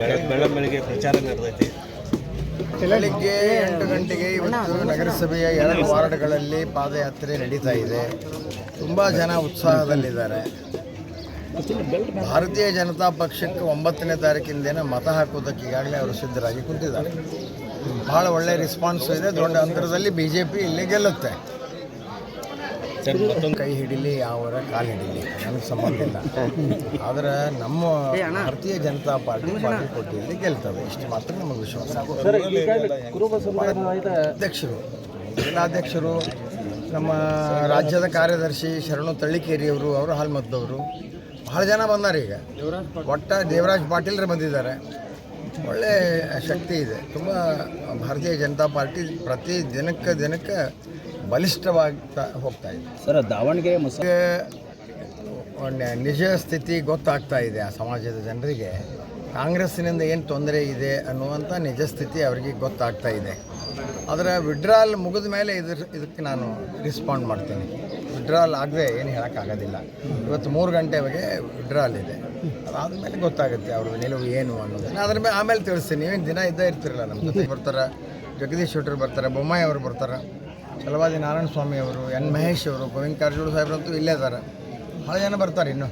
ಬೆಳಗ್ಗೆ ಪ್ರಚಾರ ನಡೆದೈತಿ. ಬೆಳಿಗ್ಗೆ 8 ಗಂಟೆಗೆ ಇವತ್ತು ನಗರಸಭೆಯ 2 ವಾರ್ಡ್ಗಳಲ್ಲಿ ಪಾದಯಾತ್ರೆ ನಡೀತಾ ಇದೆ. ತುಂಬ ಜನ ಉತ್ಸಾಹದಲ್ಲಿದ್ದಾರೆ. ಭಾರತೀಯ ಜನತಾ ಪಕ್ಷಕ್ಕೆ 9ನೇ ತಾರೀಕಿಂದೇನ ಮತ ಹಾಕೋದಕ್ಕೆ ಈಗಾಗಲೇ ಅವರು ಸಿದ್ಧರಾಗಿ ಕುಂತಿದ್ದಾರೆ. ಭಾಳ ಒಳ್ಳೆಯ ರೆಸ್ಪಾನ್ಸ್ ಇದೆ. ದೊಡ್ಡ ಅಂತರದಲ್ಲಿ BJP ಇಲ್ಲಿ ಗೆಲ್ಲುತ್ತೆ. ಕೈ ಹಿಡೀಲಿ ಅವರ ಕಾಲು ಹಿಡೀಲಿ ನನಗೆ ಸಂಬಂಧ ಇಲ್ಲ. ಆದರೆ ನಮ್ಮ ಭಾರತೀಯ ಜನತಾ ಪಾರ್ಟಿ ಬಾಗಲಕೋಟೆಯಲ್ಲಿ ಗೆಲ್ತದೆ, ಇಷ್ಟು ಮಾತ್ರ ನಮಗೆ ವಿಶ್ವಾಸ. ಅಧ್ಯಕ್ಷರು, ಜಿಲ್ಲಾಧ್ಯಕ್ಷರು, ನಮ್ಮ ರಾಜ್ಯದ ಕಾರ್ಯದರ್ಶಿ ಶರಣು ತಳ್ಳಿಕೇರಿಯವರು, ಅವರು ಹಾಲ್ಮದ್ದವರು ಭಾಳ ಜನ ಬಂದಾರೆ. ಈಗ ದೇವರಾಜ್ ಪಾಟೀಲ್ರು ಬಂದಿದ್ದಾರೆ. ಒಳ್ಳೆ ಶಕ್ತಿ ಇದೆ. ತುಂಬ ಭಾರತೀಯ ಜನತಾ ಪಾರ್ಟಿ ಪ್ರತಿ ದಿನಕ್ಕೆ ಬಲಿಷ್ಠವಾಗ್ತಾ ಹೋಗ್ತಾ ಇದೆ. ಸರ್, ದಾವಣಗೆರೆ ನಿಜ ಸ್ಥಿತಿ ಗೊತ್ತಾಗ್ತಾ ಇದೆ. ಆ ಸಮಾಜದ ಜನರಿಗೆ ಕಾಂಗ್ರೆಸ್ಸಿನಿಂದ ಏನು ತೊಂದರೆ ಇದೆ ಅನ್ನುವಂಥ ನಿಜ ಸ್ಥಿತಿ ಅವರಿಗೆ ಗೊತ್ತಾಗ್ತಾ ಇದೆ. ಅದರ ವಿಡ್ರಾಲ್ ಮುಗಿದ ಮೇಲೆ ಇದಕ್ಕೆ ನಾನು ರೆಸ್ಪಾಂಡ್ ಮಾಡ್ತೀನಿ. ವಿಡ್ರಾಲ್ ಆಗದೆ ಏನು ಹೇಳೋಕ್ಕಾಗೋದಿಲ್ಲ. ಇವತ್ತು 3 ಗಂಟೆವರೆಗೆ ವಿಡ್ರಾಲ್ ಇದೆ. ಅದಾದಮೇಲೆ ಗೊತ್ತಾಗುತ್ತೆ ಅವ್ರ ನಿಲುವು ಏನು ಅನ್ನೋದನ್ನು. ಅದ್ರ ಮೇಲೆ ಆಮೇಲೆ ತಿಳಿಸ್ತೀನಿ. ನೀವೇನು ದಿನ ಇದ್ದೇ ಇರ್ತಿರಲ್ಲ, ನಮ್ಮ ಜೊತೆ ಬರ್ತಾರೆ. ಜಗದೀಶ್ ಶೆಟ್ಟರ್ ಬರ್ತಾರೆ, ಬೊಮ್ಮಾಯಿ ಅವರು ಬರ್ತಾರೆ, ಛಲವಾದಿ ನಾರಾಯಣ ಸ್ವಾಮಿ ಅವರು, ಎನ್ ಮಹೇಶ್ ಅವರು, ಗೋವಿಂದ ಕಾರಜೋಳ ಸಾಹೇಬ್ರಂತೂ ಇಲ್ಲೇ ಇದ್ದಾರೆ. ಭಾಳ ಜನ ಬರ್ತಾರೆ ಇನ್ನು.